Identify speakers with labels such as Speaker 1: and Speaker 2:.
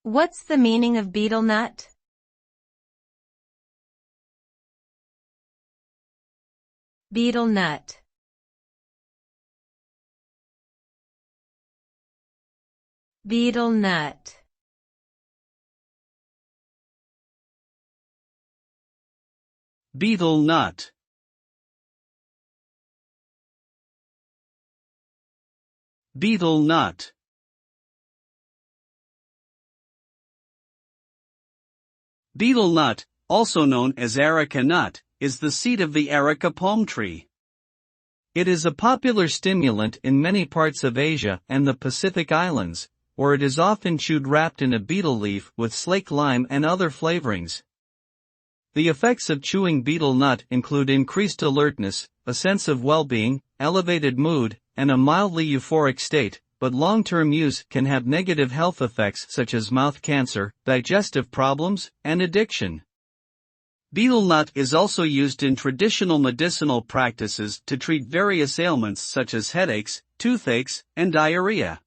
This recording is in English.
Speaker 1: What's the meaning of betel nut? Betel nut. Betel nut.
Speaker 2: Betel nut. Betel nut. Betel nut, also known as areca nut, is the seed of the areca palm tree. It is a popular stimulant in many parts of Asia and the Pacific Islands, where it is often chewed wrapped in a betel leaf with slake lime and other flavorings. The effects of chewing betel nut include increased alertness, a sense of well-being, elevated mood, and a mildly euphoric state, but long-term use can have negative health effects such as mouth cancer, digestive problems, and addiction. Betel nut is also used in traditional medicinal practices to treat various ailments such as headaches, toothaches, and diarrhea.